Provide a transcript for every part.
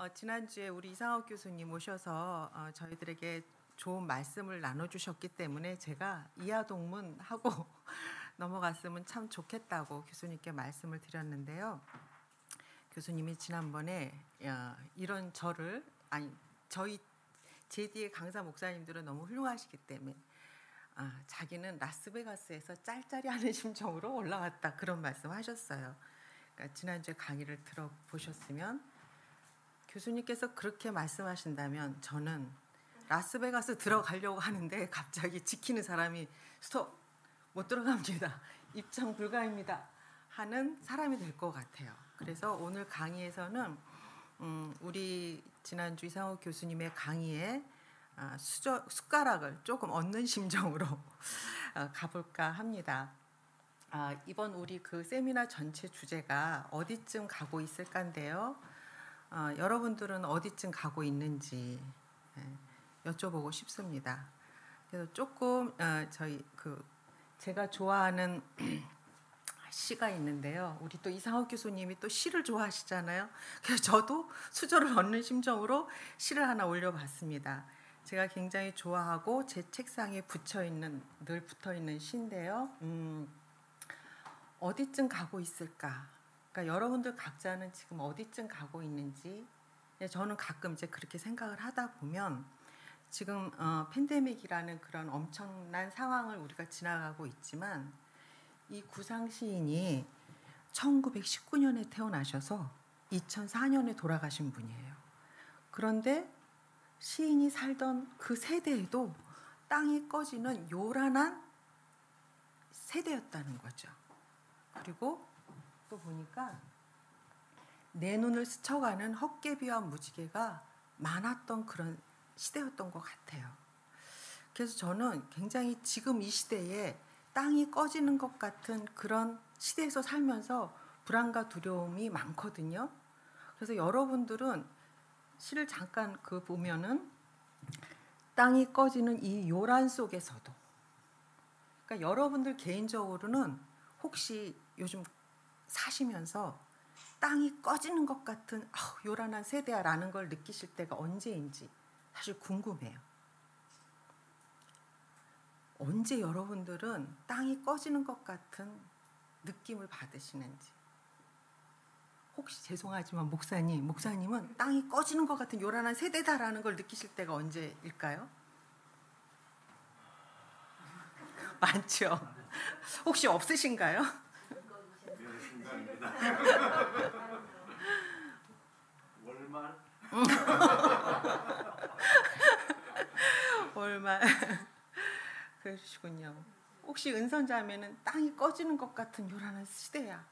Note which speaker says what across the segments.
Speaker 1: 지난주에 우리 이상옥 교수님 오셔서 저희들에게 좋은 말씀을 나눠주셨기 때문에 제가 이하동문하고 넘어갔으면 참 좋겠다고 교수님께 말씀을 드렸는데요. 교수님이 지난번에 이런 저를 제 뒤에 강사 목사님들은 너무 훌륭하시기 때문에 자기는 라스베가스에서 짤짤이하는 심정으로 올라왔다 그런 말씀하셨어요. 그러니까 지난주에 강의를 들어보셨으면 교수님께서 그렇게 말씀하신다면 저는 라스베가스 들어가려고 하는데 갑자기 지키는 사람이 스톱 못 들어갑니다. 입장 불가입니다. 하는 사람이 될 것 같아요. 그래서 오늘 강의에서는 우리 지난주 이상옥 교수님의 강의에 숟가락을 조금 얻는 심정으로 가볼까 합니다. 이번 우리 그 세미나 전체 주제가 어디쯤 가고 있을까인데요. 여러분들은 어디쯤 가고 있는지 여쭤보고 싶습니다. 그래서 조금 제가 좋아하는 시가 있는데요. 우리 또 이상옥 교수님이 또 시를 좋아하시잖아요. 그래서 저도 수저를 얻는 심정으로 시를 하나 올려봤습니다. 제가 굉장히 좋아하고 제 책상에 늘 붙어 있는 시인데요. 어디쯤 가고 있을까? 그러니까 여러분들 각자는 지금 어디쯤 가고 있는지 저는 가끔 이제 그렇게 생각을 하다 보면 지금 팬데믹이라는 그런 엄청난 상황을 우리가 지나가고 있지만 이 구상 시인이 1919년에 태어나셔서 2004년에 돌아가신 분이에요. 그런데 시인이 살던 그 세대에도 땅이 꺼지는 요란한 세대였다는 거죠. 그리고 또 보니까 내 눈을 스쳐가는 헛개비와 무지개가 많았던 그런 시대였던 것 같아요. 그래서 저는 굉장히 지금 이 시대에 땅이 꺼지는 것 같은 그런 시대에서 살면서 불안과 두려움이 많거든요. 그래서 여러분들은 시를 잠깐 보면은 땅이 꺼지는 이 요란 속에서도, 그러니까 여러분들 개인적으로는 혹시 요즘 사시면서 땅이 꺼지는 것 같은 요란한 세대야라는 걸 느끼실 때가 언제인지 사실 궁금해요. 언제 여러분들은 땅이 꺼지는 것 같은 느낌을 받으시는지. 혹시 죄송하지만 목사님은 땅이 꺼지는 것 같은 요란한 세대다라는 걸 느끼실 때가 언제일까요? 많죠. 혹시 없으신가요? 월말. 그러시군요. 혹시 은선자매는 땅이 꺼지는 것 같은 요란한 시대야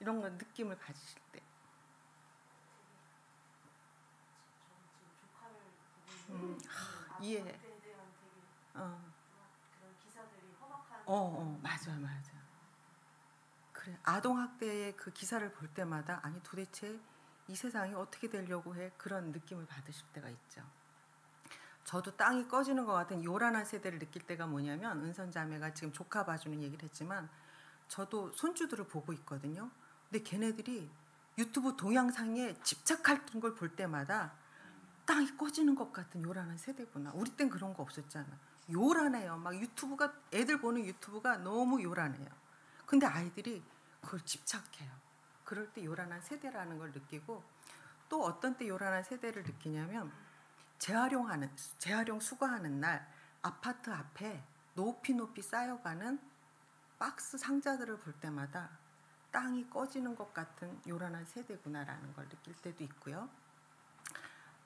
Speaker 1: 이런 거 느낌을 가지실 때. 이해해. 맞아. 그래, 아동학대의 그 기사를 볼 때마다 아니 도대체 이 세상이 어떻게 되려고 해? 그런 느낌을 받으실 때가 있죠. 저도 땅이 꺼지는 것 같은 요란한 세대를 느낄 때가 뭐냐면 은선자매가 지금 조카 봐주는 얘기를 했지만 저도 손주들을 보고 있거든요. 근데 걔네들이 유튜브 동영상에 집착하는 걸 볼 때마다 땅이 꺼지는 것 같은 요란한 세대구나. 우리 땐 그런 거 없었잖아. 요란해요. 막 애들 보는 유튜브가 너무 요란해요. 근데 아이들이 그걸 집착해요. 그럴 때 요란한 세대라는 걸 느끼고, 또 어떤 때 요란한 세대를 느끼냐면 재활용 수거하는 날 아파트 앞에 높이 쌓여가는 박스 상자들을 볼 때마다 땅이 꺼지는 것 같은 요란한 세대구나라는 걸 느낄 때도 있고요.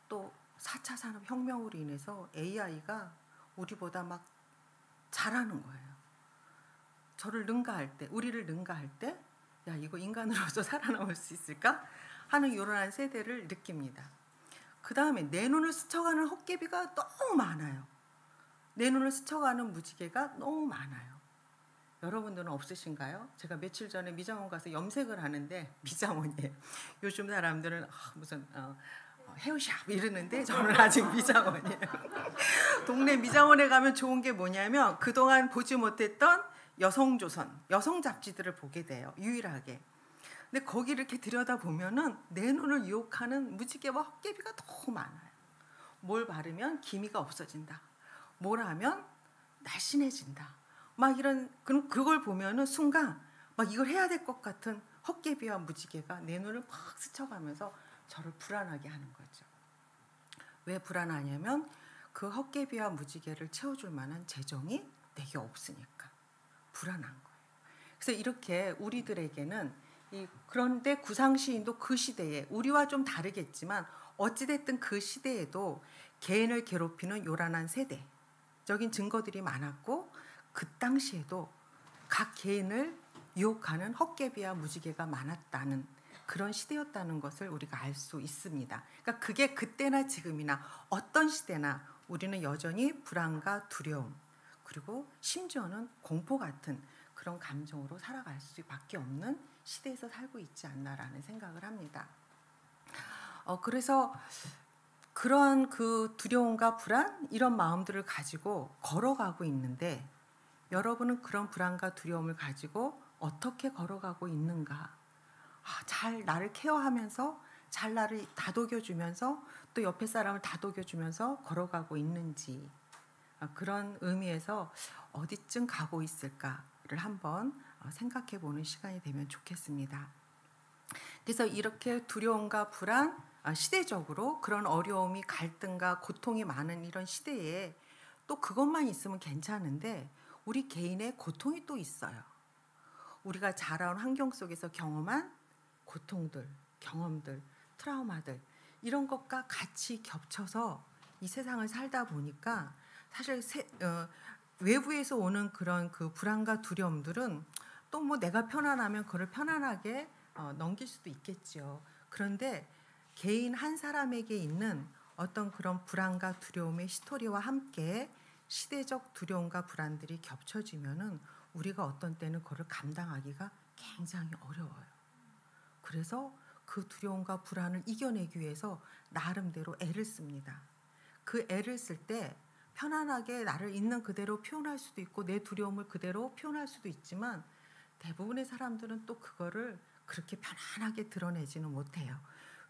Speaker 1: 또 4차 산업혁명으로 인해서 AI가 우리보다 막 잘하는 거예요. 우리를 능가할 때 야, 이거 인간으로서 살아남을 수 있을까? 하는 요란한 세대를 느낍니다. 그 다음에 내 눈을 스쳐가는 헛개비가 너무 많아요. 내 눈을 스쳐가는 무지개가 너무 많아요. 여러분들은 없으신가요? 제가 며칠 전에 미장원 가서 염색을 하는데, 미장원이에요. 요즘 사람들은 무슨 헤어샵 이러는데 저는 아직 미장원이에요. 동네 미장원에 가면 좋은 게 뭐냐면 그동안 보지 못했던 여성 잡지들을 보게 돼요. 유일하게. 근데 거기를 이렇게 들여다보면은 내 눈을 유혹하는 무지개와 헛개비가 너무 많아요. 뭘 바르면 기미가 없어진다. 뭘 하면 날씬해진다. 막 이런 그걸 보면은 순간 막 이걸 해야 될 것 같은 헛개비와 무지개가 내 눈을 막 스쳐가면서 저를 불안하게 하는 거죠. 왜 불안하냐면 그 헛개비와 무지개를 채워줄 만한 재정이 내게 없으니까 불안한 거예요. 그래서 이렇게 우리들에게는 그런데 구상시인도 그 시대에 우리와 좀 다르겠지만 어찌됐든 그 시대에도 개인을 괴롭히는 요란한 세대적인 증거들이 많았고 그 당시에도 각 개인을 유혹하는 헛개비와 무지개가 많았다는 그런 시대였다는 것을 우리가 알 수 있습니다. 그러니까 그게 그때나 지금이나 어떤 시대나 우리는 여전히 불안과 두려움 그리고 심지어는 공포 같은 그런 감정으로 살아갈 수밖에 없는 시대에서 살고 있지 않나라는 생각을 합니다. 그래서 그러한 그 두려움과 불안 이런 마음들을 가지고 걸어가고 있는데 여러분은 그런 불안과 두려움을 가지고 어떻게 걸어가고 있는가? 잘 나를 케어하면서 잘 나를 다독여주면서 또 옆에 사람을 다독여주면서 걸어가고 있는지 그런 의미에서 어디쯤 가고 있을까를 한번 생각해 보는 시간이 되면 좋겠습니다. 그래서 이렇게 두려움과 불안, 시대적으로 그런 어려움이 갈등과 고통이 많은 이런 시대에 또 그것만 있으면 괜찮은데 우리 개인의 고통이 또 있어요. 우리가 자라온 환경 속에서 경험한 고통들, 경험들, 트라우마들 이런 것과 같이 겹쳐서 이 세상을 살다 보니까 사실 외부에서 오는 그런 그 불안과 두려움들은 또 뭐 내가 편안하면 그걸 편안하게 넘길 수도 있겠죠. 그런데 개인 한 사람에게 있는 어떤 그런 불안과 두려움의 스토리와 함께 시대적 두려움과 불안들이 겹쳐지면은 우리가 어떤 때는 그걸 감당하기가 굉장히 어려워요. 그래서 그 두려움과 불안을 이겨내기 위해서 나름대로 애를 씁니다. 그 애를 쓸 때 편안하게 나를 있는 그대로 표현할 수도 있고 내 두려움을 그대로 표현할 수도 있지만 대부분의 사람들은 또 그거를 그렇게 편안하게 드러내지는 못해요.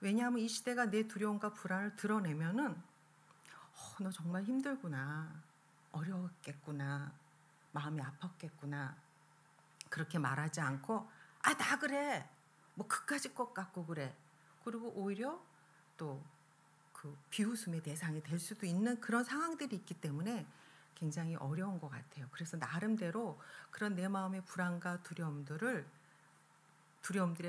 Speaker 1: 왜냐하면 이 시대가 내 두려움과 불안을 드러내면은 너 정말 힘들구나. 어려웠겠구나. 마음이 아팠겠구나. 그렇게 말하지 않고 나 그래. 뭐 그까짓 것 같고 그래. 그리고 오히려 또 그 비웃음의 대상이 될 수도 있는 그런 상황들이 있기 때문에 굉장히 어려운 것 같아요. 그래서 나름대로 그런 내 마음의 불안과 두려움들에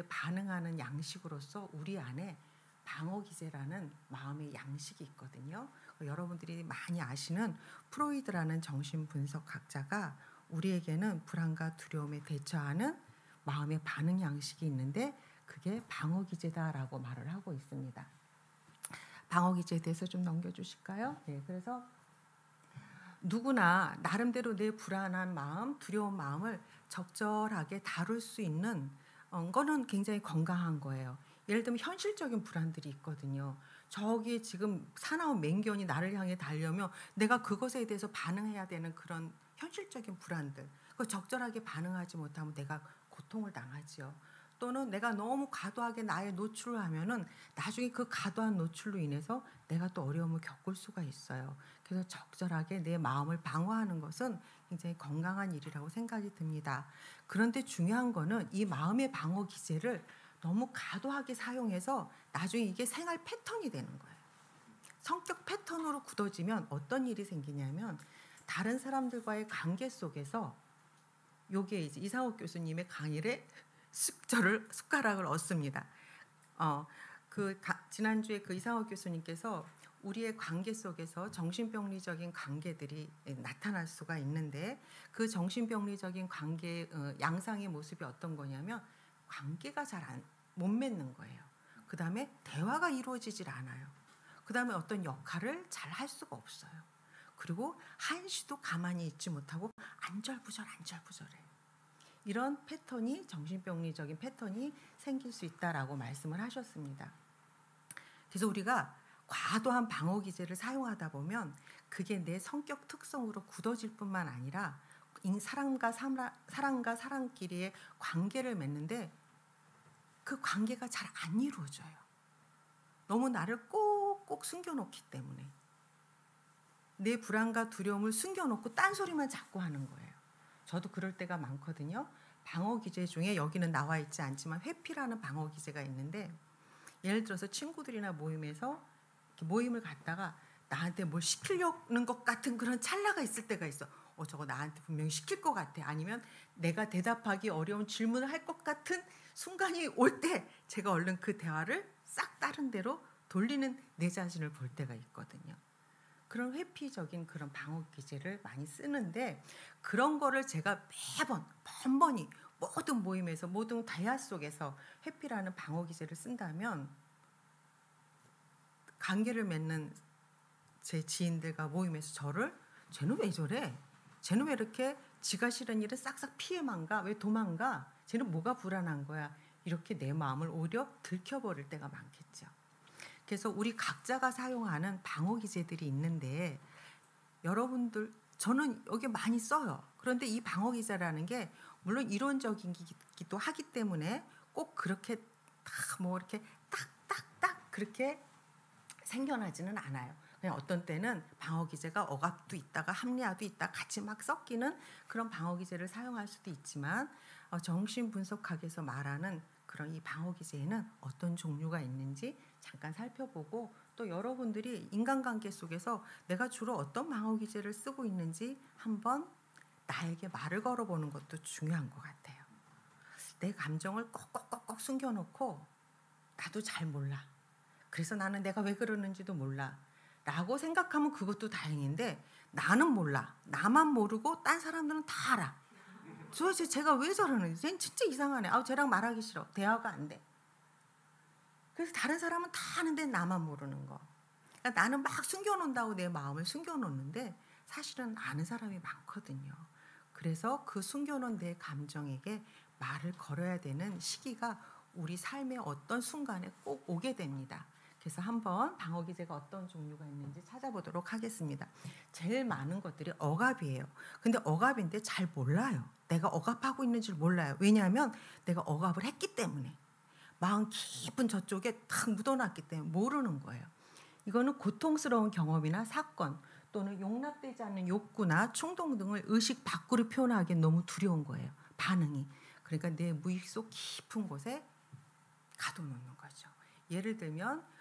Speaker 1: 반응하는 양식으로서 우리 안에 방어 기제라는 마음의 양식이 있거든요. 여러분들이 많이 아시는 프로이드라는 정신분석학자가 우리에게는 불안과 두려움에 대처하는 마음의 반응 양식이 있는데 그게 방어 기제다라고 말을 하고 있습니다. 방어 기제에 대해서 좀 넘겨주실까요? 네, 그래서 누구나 나름대로 내 불안한 마음, 두려운 마음을 적절하게 다룰 수 있는 거는 굉장히 건강한 거예요. 예를 들면 현실적인 불안들이 있거든요. 저기 지금 사나운 맹견이 나를 향해 달려면 내가 그것에 대해서 반응해야 되는 그런 현실적인 불안들. 그 적절하게 반응하지 못하면 내가 고통을 당하지요. 또는 내가 너무 과도하게 나의 노출을 하면은 나중에 그 과도한 노출로 인해서 내가 또 어려움을 겪을 수가 있어요. 그래서 적절하게 내 마음을 방어하는 것은 굉장히 건강한 일이라고 생각이 듭니다. 그런데 중요한 거는 이 마음의 방어 기제를 너무 과도하게 사용해서 나중에 이게 생활 패턴이 되는 거예요. 성격 패턴으로 굳어지면 어떤 일이 생기냐면 다른 사람들과의 관계 속에서 요게 이제 이상옥 교수님의 강의를 숟가락을 얻습니다. 지난주에 그 이상옥 교수님께서 우리의 관계 속에서 정신병리적인 관계들이 나타날 수가 있는데 그 정신병리적인 관계 양상의 모습이 어떤 거냐면 관계가 잘 못 맺는 거예요. 그 다음에 대화가 이루어지질 않아요. 그 다음에 어떤 역할을 잘 할 수가 없어요. 그리고 한시도 가만히 있지 못하고 안절부절해요. 이런 패턴이 정신병리적인 패턴이 생길 수 있다라고 말씀을 하셨습니다. 그래서 우리가 과도한 방어 기제를 사용하다 보면 그게 내 성격 특성으로 굳어질 뿐만 아니라 사람과 사람끼리의 관계를 맺는데 그 관계가 잘 안 이루어져요. 너무 나를 꼭꼭 숨겨놓기 때문에. 내 불안과 두려움을 숨겨놓고 딴소리만 자꾸 하는 거예요. 저도 그럴 때가 많거든요. 방어 기제 중에 여기는 나와 있지 않지만 회피라는 방어 기제가 있는데, 예를 들어서 친구들이나 모임에서 이렇게 모임을 갔다가 나한테 뭘 시키려는 것 같은 그런 찰나가 있을 때가 있어. 저거 나한테 분명히 시킬 것 같아. 아니면 내가 대답하기 어려운 질문을 할 것 같은 순간이 올 때 제가 얼른 그 대화를 싹 다른 데로 돌리는 내 자신을 볼 때가 있거든요. 그런 회피적인 그런 방어 기제를 많이 쓰는데, 그런 거를 제가 매번 번번이 모든 모임에서 모든 대화 속에서 회피라는 방어 기제를 쓴다면, 관계를 맺는 제 지인들과 모임에서 저를 쟤는 왜 저래? 쟤는 왜 이렇게 지가 싫은 일을 싹싹 피해만 가? 왜 도망가? 쟤는 뭐가 불안한 거야? 이렇게 내 마음을 오히려 들켜버릴 때가 많겠죠. 그래서 우리 각자가 사용하는 방어 기제들이 있는데, 여러분들, 저는 여기 많이 써요. 그런데 이 방어 기제라는 게 물론 이론적이기도 하기 때문에 꼭 그렇게 뭐 이렇게 딱딱딱 그렇게 생겨나지는 않아요. 그냥 어떤 때는 방어 기제가 억압도 있다가 합리화도 있다 같이 막 섞이는 그런 방어 기제를 사용할 수도 있지만, 정신분석학에서 말하는 그런 이 방어 기제에는 어떤 종류가 있는지 잠깐 살펴보고, 또 여러분들이 인간관계 속에서 내가 주로 어떤 방어 기제를 쓰고 있는지 한번 나에게 말을 걸어보는 것도 중요한 것 같아요. 내 감정을 꼭꼭꼭꼭 숨겨놓고 나도 잘 몰라. 그래서 나는 내가 왜 그러는지도 몰라 라고 생각하면 그것도 다행인데, 나는 몰라. 나만 모르고 딴 사람들은 다 알아. 도대체 제가 왜 저러는지 쟤는 진짜 이상하네. 쟤랑 말하기 싫어. 대화가 안 돼. 그래서 다른 사람은 다 아는데 나만 모르는 거. 그러니까 나는 막 숨겨놓는다고 내 마음을 숨겨놓는데 사실은 아는 사람이 많거든요. 그래서 그 숨겨놓은 내 감정에게 말을 걸어야 되는 시기가 우리 삶의 어떤 순간에 꼭 오게 됩니다. 그래서 한번 방어 기제가 어떤 종류가 있는지 찾아보도록 하겠습니다. 제일 많은 것들이 억압이에요. 근데 억압인데 잘 몰라요. 내가 억압하고 있는지 몰라요. 왜냐하면 내가 억압을 했기 때문에. 마음 깊은 저쪽에 탁 묻어놨기 때문에 모르는 거예요. 이거는 고통스러운 경험이나 사건 또는 용납되지 않는 욕구나 충동 등을 의식 밖으로 표현하기 너무 두려운 거예요. 반응이. 그러니까 내 무의식 속 깊은 곳에 가둬놓는 거죠. 예를 들면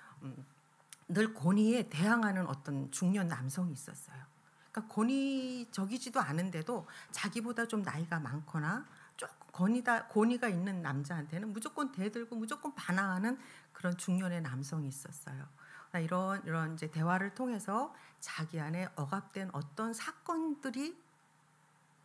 Speaker 1: 늘 권위에 대항하는 어떤 중년 남성이 있었어요. 그러니까 권위적이지도 않은데도 자기보다 좀 나이가 많거나 조금 권위가 있는 남자한테는 무조건 대들고 무조건 반항하는 그런 중년의 남성이 있었어요. 이런 이제 대화를 통해서 자기 안에 억압된 어떤 사건들이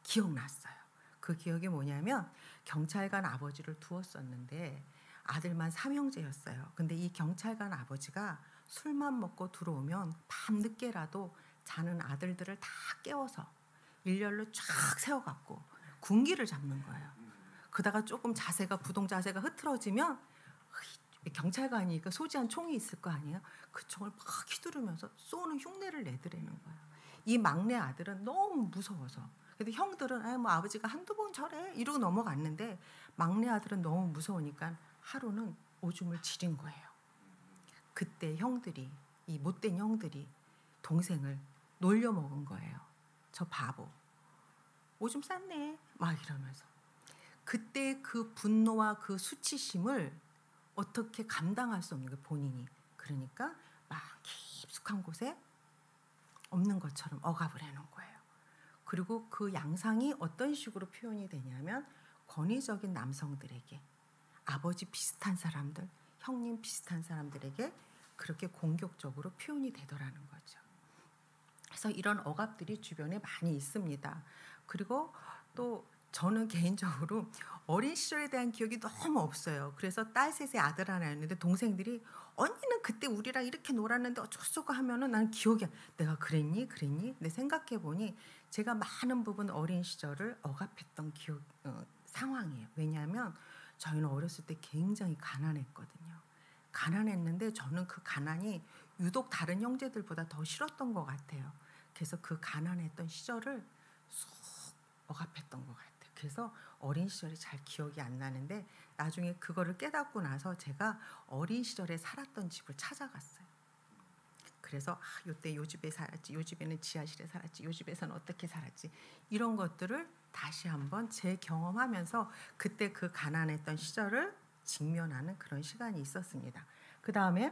Speaker 1: 기억났어요. 그 기억이 뭐냐면, 경찰관 아버지를 두었었는데 아들만 3형제였어요. 근데 이 경찰관 아버지가 술만 먹고 들어오면 밤늦게라도 자는 아들들을 다 깨워서 일렬로 쫙 세워갖고 군기를 잡는 거예요. 그러다가 조금 부동 자세가 흐트러지면 경찰관이니까 소지한 총이 있을 거 아니에요. 그 총을 막 휘두르면서 쏘는 흉내를 내더라는 거예요. 이 막내 아들은 너무 무서워서. 근데 형들은 뭐 아버지가 한두 번 저래 이러고 넘어갔는데, 막내 아들은 너무 무서우니까 하루는 오줌을 지린 거예요. 그때 이 못된 형들이 동생을 놀려먹은 거예요. 저 바보. 오줌 쌌네. 막 이러면서. 그때 그 분노와 그 수치심을 어떻게 감당할 수 없는 거예요, 본인이. 그러니까 막 깊숙한 곳에 없는 것처럼 억압을 해놓은 거예요. 그리고 그 양상이 어떤 식으로 표현이 되냐면, 권위적인 남성들에게, 아버지 비슷한 사람들, 형님 비슷한 사람들에게 그렇게 공격적으로 표현이 되더라는 거죠. 그래서 이런 억압들이 주변에 많이 있습니다. 그리고 또 저는 개인적으로 어린 시절에 대한 기억이 너무 없어요. 그래서 딸 셋에 아들 하나였는데 동생들이 언니는 그때 우리랑 이렇게 놀았는데 어쩌고저쩌고 하면은 난 기억이 내가 그랬니? 근데 생각해보니 제가 많은 부분 어린 시절을 억압했던 상황이에요. 왜냐하면 저희는 어렸을 때 굉장히 가난했거든요. 가난했는데 저는 그 가난이 유독 다른 형제들보다 더 싫었던 것 같아요. 그래서 그 가난했던 시절을 쑥 억압했던 것 같아요. 그래서 어린 시절이 잘 기억이 안 나는데 나중에 그거를 깨닫고 나서 제가 어린 시절에 살았던 집을 찾아갔어요. 그래서 요때 요 집에 살았지, 요 집에는 지하실에 살았지, 요 집에서는 어떻게 살았지, 이런 것들을 다시 한번 재경험하면서 그때 그 가난했던 시절을 직면하는 그런 시간이 있었습니다. 그 다음에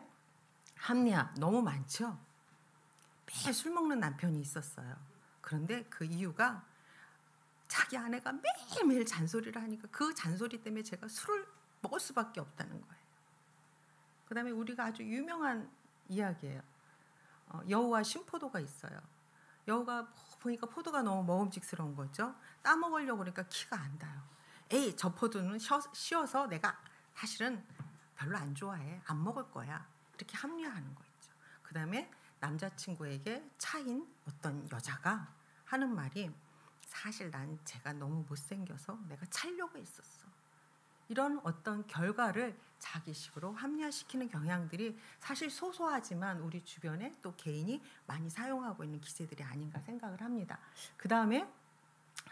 Speaker 1: 합리화 너무 많죠. 매일 술 먹는 남편이 있었어요. 그런데 그 이유가 자기 아내가 매일매일 잔소리를 하니까 그 잔소리 때문에 제가 술을 먹을 수밖에 없다는 거예요. 그 다음에 우리가 아주 유명한 이야기예요. 여우와 신포도가 있어요. 여우가 보니까 포도가 너무 먹음직스러운 거죠. 따먹으려고 그러니까 키가 안 닿아요. 에이, 저 포도는 쉬어서 내가 사실은 별로 안 좋아해. 안 먹을 거야. 이렇게 합리화하는 거 있죠. 그 다음에 남자친구에게 차인 어떤 여자가 하는 말이 사실 난 제가 너무 못생겨서 내가 차려고 했었어. 이런 어떤 결과를 자기식으로 합리화시키는 경향들이 사실 소소하지만 우리 주변에 또 개인이 많이 사용하고 있는 기세들이 아닌가 생각을 합니다. 그 다음에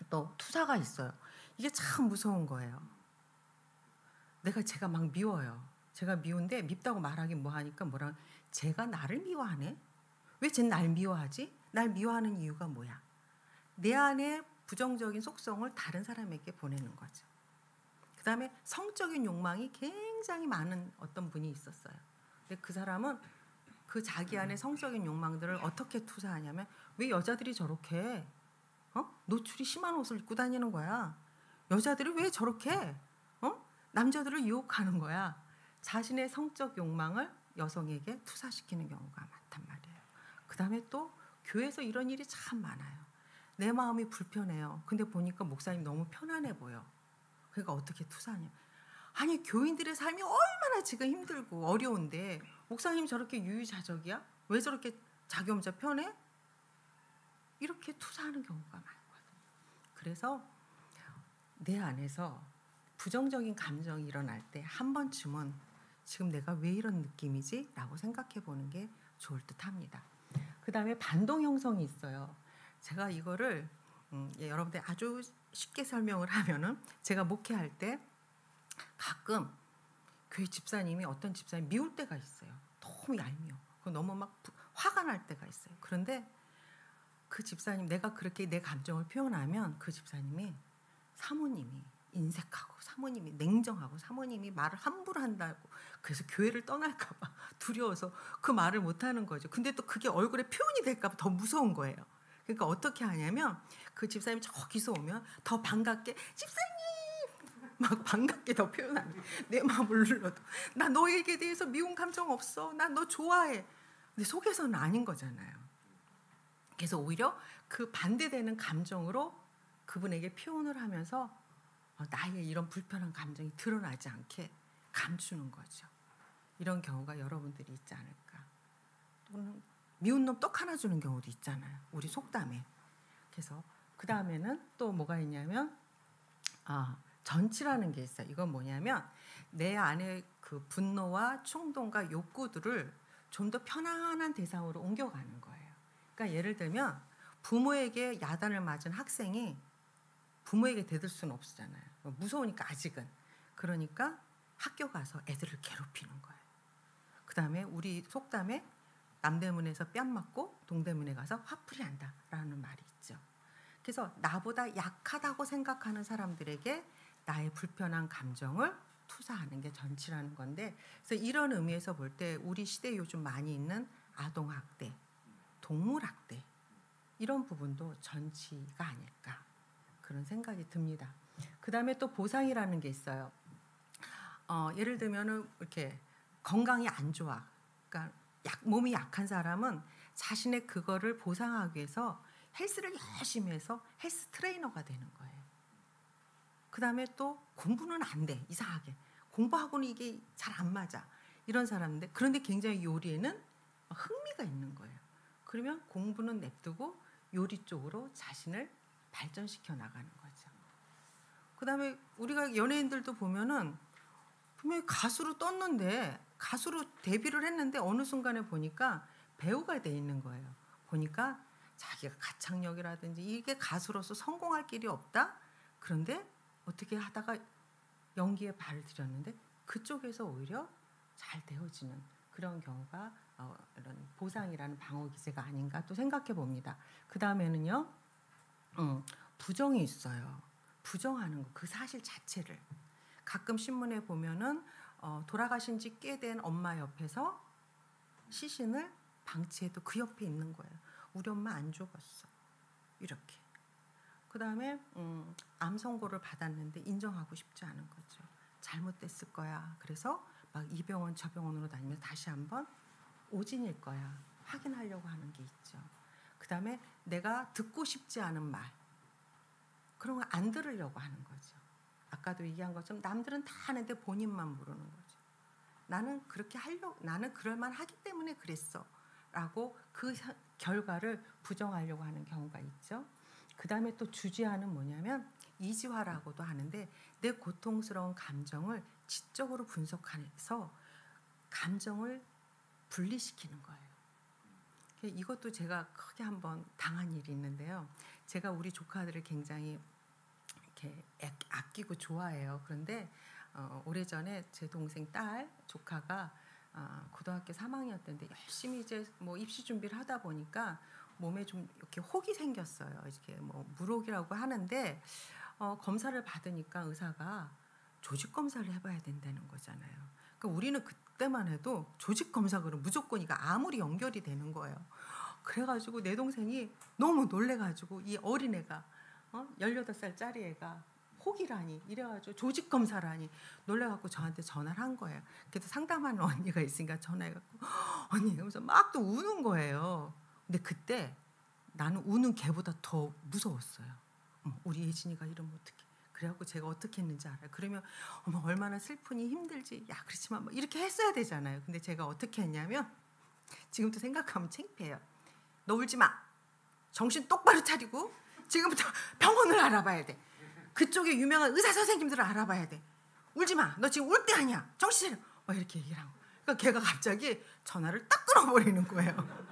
Speaker 1: 또 투사가 있어요. 이게 참 무서운 거예요. 제가 막 미워요. 제가 미운데 밉다고 말하긴 뭐하니까 제가 나를 미워하네? 왜 쟤는 날 미워하지? 날 미워하는 이유가 뭐야? 내 안에 부정적인 속성을 다른 사람에게 보내는 거죠. 그 다음에 성적인 욕망이 굉장히 많은 어떤 분이 있었어요. 근데 그 사람은 그 자기 안에 성적인 욕망들을 어떻게 투사하냐면 왜 여자들이 저렇게 노출이 심한 옷을 입고 다니는 거야? 여자들이 왜 저렇게 남자들을 유혹하는 거야? 자신의 성적 욕망을 여성에게 투사시키는 경우가 많단 말이에요. 그 다음에 또 교회에서 이런 일이 참 많아요. 내 마음이 불편해요. 근데 보니까 목사님 너무 편안해 보여. 그러니까 어떻게 투사하냐. 아니 교인들의 삶이 얼마나 지금 힘들고 어려운데 목사님 저렇게 유유자적이야? 왜 저렇게 자기 혼자 편해? 이렇게 투사하는 경우가 많거든요. 그래서 내 안에서 부정적인 감정이 일어날 때 한 번쯤은 지금 내가 왜 이런 느낌이지? 라고 생각해 보는 게 좋을 듯 합니다. 그 다음에 반동 형성이 있어요. 제가 이거를 여러분들 아주 쉽게 설명을 하면은 제가 목회할 때 가끔 교회 집사님이 어떤 집사님 미울 때가 있어요. 너무 얄미워. 너무 막 화가 날 때가 있어요. 그런데 그 집사님 내가 그렇게 내 감정을 표현하면 그 집사님이 사모님이 인색하고 사모님이 냉정하고 사모님이 말을 함부로 한다고 그래서 교회를 떠날까 봐 두려워서 그 말을 못 하는 거죠. 근데 또 그게 얼굴에 표현이 될까 봐 더 무서운 거예요. 그러니까 어떻게 하냐면 그 집사님이 저기서 오면 더 반갑게 집사님 막 반갑게 더 표현하는 거예요. 내 마음을 눌러도 나 너에게 대해서 미운 감정 없어. 나 너 좋아해. 근데 속에서는 아닌 거잖아요. 그래서 오히려 그 반대되는 감정으로 그분에게 표현을 하면서 나의 이런 불편한 감정이 드러나지 않게 감추는 거죠. 이런 경우가 여러분들이 있지 않을까. 또는 미운 놈 떡 하나 주는 경우도 있잖아요. 우리 속담에. 그래서 그 다음에는 또 뭐가 있냐면 전치라는 게 있어요. 이건 뭐냐면 내 안에 그 분노와 충동과 욕구들을 좀 더 편안한 대상으로 옮겨가는 거예요. 그러니까 예를 들면 부모에게 야단을 맞은 학생이 부모에게 대들 수는 없잖아요. 무서우니까 아직은. 그러니까 학교 가서 애들을 괴롭히는 거예요. 그 다음에 우리 속담에 남대문에서 뺨 맞고 동대문에 가서 화풀이 한다라는 말이 있죠. 그래서 나보다 약하다고 생각하는 사람들에게 나의 불편한 감정을 투사하는 게 전치라는 건데, 그래서 이런 의미에서 볼 때 우리 시대에 요즘 많이 있는 아동학대, 동물학대 이런 부분도 전치가 아닐까 그런 생각이 듭니다. 그 다음에 또 보상이라는 게 있어요. 예를 들면은 이렇게 건강이 안 좋아. 그러니까 몸이 약한 사람은 자신의 그거를 보상하기 위해서 헬스를 열심히 해서 헬스 트레이너가 되는 거예요. 그 다음에 또 공부는 안 돼. 이상하게. 공부하고는 이게 잘 안 맞아. 이런 사람인데 그런데 굉장히 요리에는 흥미가 있는 거예요. 그러면 공부는 냅두고 요리 쪽으로 자신을 발전시켜 나가는 거죠. 그 다음에 우리가 연예인들도 보면은 분명히 가수로 떴는데 가수로 데뷔를 했는데 어느 순간에 보니까 배우가 돼 있는 거예요. 보니까 자기가 가창력이라든지 이게 가수로서 성공할 길이 없다? 그런데 어떻게 하다가 연기에 발을 들였는데 그쪽에서 오히려 잘 되어지는 그런 경우가 이런 보상이라는 방어 기제가 아닌가 또 생각해 봅니다. 그 다음에는요, 부정이 있어요. 부정하는 거, 그 사실 자체를. 가끔 신문에 보면은 돌아가신 지 꽤 된 엄마 옆에서 시신을 방치해도 그 옆에 있는 거예요. 우리 엄마 안 죽었어. 이렇게. 그 다음에 암 선고를 받았는데 인정하고 싶지 않은 거죠. 잘못됐을 거야. 그래서 막 이 병원 저 병원으로 다니면서 다시 한번 오진일 거야. 확인하려고 하는 게 있죠. 그 다음에 내가 듣고 싶지 않은 말. 그런 거 안 들으려고 하는 거죠. 아까도 얘기한 것처럼 남들은 다 하는데 본인만 모르는 거죠. 나는 그렇게 나는 그럴만 하기 때문에 그랬어. 라고 그 결과를 부정하려고 하는 경우가 있죠. 그 다음에 또 주지하는 뭐냐면 이지화라고도 하는데 내 고통스러운 감정을 지적으로 분석해서 감정을 분리시키는 거예요. 이것도 제가 크게 한번 당한 일이 있는데요. 제가 우리 조카들을 굉장히 이렇게 아끼고 좋아해요. 그런데 오래전에 제 동생 딸 조카가 고등학교 3학년 때인데 열심히 이제 뭐 입시 준비를 하다 보니까 몸에 좀 이렇게 혹이 생겼어요. 이렇게 뭐 물혹이라고 하는데 검사를 받으니까 의사가 조직 검사를 해봐야 된다는 거잖아요. 그러니까 우리는 그때만 해도 조직 검사 그러면 무조건이가 아무리 연결이 되는 거예요. 그래가지고 내 동생이 너무 놀래가지고 이 어린애가 18살짜리 애가 혹이라니 이래가지고 조직 검사라니 놀래갖고 저한테 전화를 한 거예요. 그래서 상담하는 언니가 있으니까 전화해갖고 언니 이러면서 막 또 우는 거예요. 근데 그때 나는 우는 걔보다 더 무서웠어요. 우리 예진이가 이러면 어떡해. 그래갖고 제가 어떻게 했는지 알아요. 그러면 어머 얼마나 슬프니 힘들지. 야 그렇지만 뭐 이렇게 했어야 되잖아요. 근데 제가 어떻게 했냐면 지금도 생각하면 창피해요. 너 울지 마. 정신 똑바로 차리고 지금부터 병원을 알아봐야 돼. 그쪽에 유명한 의사 선생님들을 알아봐야 돼. 울지 마. 너 지금 울 때 아니야. 정신 차려. 막 이렇게 얘기를 하고. 그러니까 걔가 갑자기 전화를 딱 끊어버리는 거예요.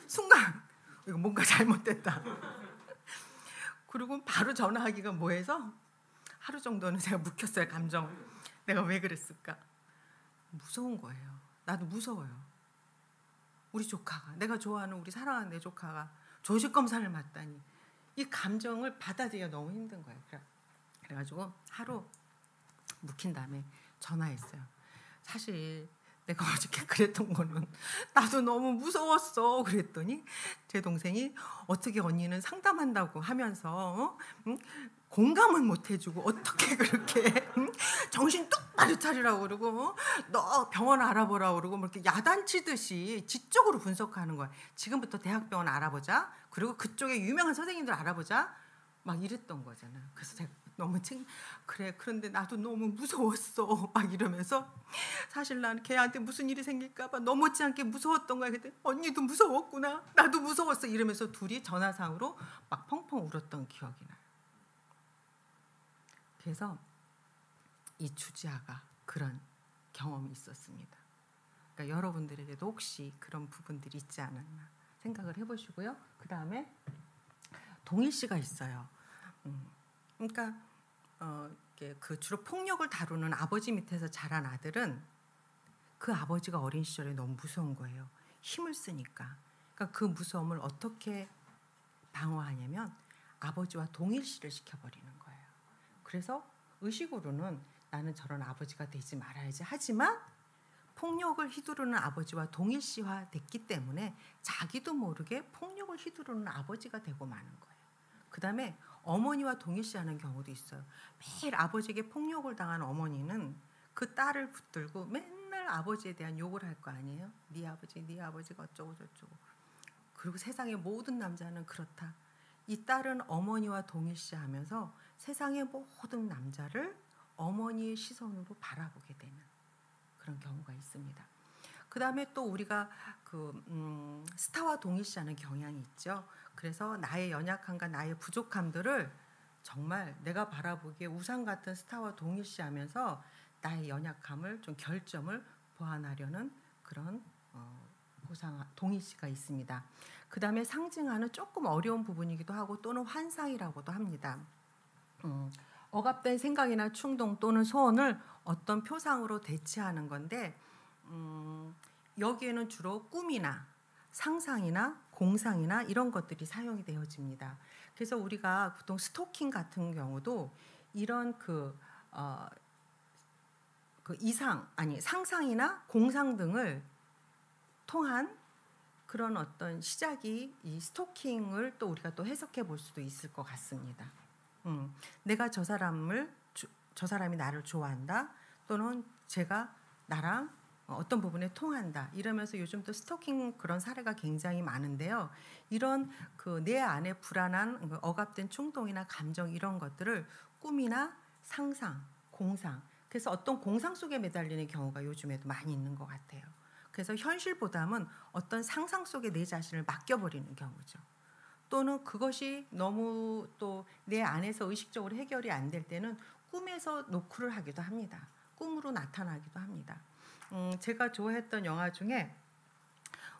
Speaker 1: 순간 이거 뭔가 잘못됐다. 그리고 바로 전화하기가 뭐해서 하루 정도는 제가 묵혔어요. 감정. 내가 왜 그랬을까? 무서운 거예요. 나도 무서워요. 우리 조카가 내가 좋아하는 우리 사랑하는 내 조카가 조직 검사를 맡다니 이 감정을 받아들이기가 너무 힘든 거예요. 그래가지고 하루 묵힌 다음에 전화했어요. 사실 내가 어저께 그랬던 거는 나도 너무 무서웠어. 그랬더니 제 동생이 어떻게 언니는 상담한다고 하면서 공감은 못 해주고 어떻게 그렇게 정신 똑바로 차리라고 그러고 너 병원 알아보라고 그러고 뭐 이렇게 야단치듯이 지적으로 분석하는 거야. 지금부터 대학병원 알아보자. 그리고 그쪽에 유명한 선생님들 알아보자. 막 이랬던 거잖아요. 그래서 제가 너무 그래 그런데 나도 너무 무서웠어. 막 이러면서 사실 난 걔한테 무슨 일이 생길까 봐 너무 못지않게 무서웠던 거야. 그때 언니도 무서웠구나. 나도 무서웠어. 이러면서 둘이 전화상으로 막 펑펑 울었던 기억이 나요. 그래서 이 주지아가 그런 경험이 있었습니다. 그러니까 여러분들에게도 혹시 그런 부분들이 있지 않았나 생각을 해보시고요. 그 다음에 동일시가 있어요. 그러니까 그 주로 폭력을 다루는 아버지 밑에서 자란 아들은 그 아버지가 어린 시절에 너무 무서운 거예요. 힘을 쓰니까. 그러니까 그 무서움을 어떻게 방어하냐면 아버지와 동일시를 시켜버리는 거예요. 그래서 의식으로는 나는 저런 아버지가 되지 말아야지 하지만 폭력을 휘두르는 아버지와 동일시화 됐기 때문에 자기도 모르게 폭력을 휘두르는 아버지가 되고 마는 거예요. 그 다음에 어머니와 동일시하는 경우도 있어요. 매일 아버지에게 폭력을 당한 어머니는 그 딸을 붙들고 맨날 아버지에 대한 욕을 할 거 아니에요. 네 아버지가 어쩌고 저쩌고. 그리고 세상의 모든 남자는 그렇다. 이 딸은 어머니와 동일시하면서 세상의 모든 남자를 어머니의 시선으로 바라보게 되는 그런 경우가 있습니다. 그 다음에 또 우리가 스타와 동일시하는 경향이 있죠. 그래서 나의 연약함과 나의 부족함들을 정말 내가 바라보기에 우상 같은 스타와 동일시하면서 나의 연약함을 좀 결점을 보완하려는 그런 동일시가 있습니다. 그 다음에 상징하는 조금 어려운 부분이기도 하고 또는 환상이라고도 합니다. 음, 억압된 생각이나 충동 또는 소원을 어떤 표상으로 대체하는 건데 여기에는 주로 꿈이나 상상이나 공상이나 이런 것들이 사용이 되어집니다. 그래서 우리가 보통 스토킹 같은 경우도 이런 그 이상 아니 상상이나 공상 등을 통한 그런 어떤 시작이 이 스토킹을 또 우리가 또 해석해 볼 수도 있을 것 같습니다. 내가 저 사람이 나를 좋아한다 또는 제가 나랑 어떤 부분에 통한다 이러면서 요즘 또 스토킹 그런 사례가 굉장히 많은데요. 이런 그 내 안에 불안한 억압된 충동이나 감정 이런 것들을 꿈이나 상상, 공상 그래서 어떤 공상 속에 매달리는 경우가 요즘에도 많이 있는 것 같아요. 그래서 현실보다는 어떤 상상 속에 내 자신을 맡겨버리는 경우죠. 또는 그것이 너무 또 내 안에서 의식적으로 해결이 안 될 때는 꿈에서 노크를 하기도 합니다. 꿈으로 나타나기도 합니다. 제가 좋아했던 영화 중에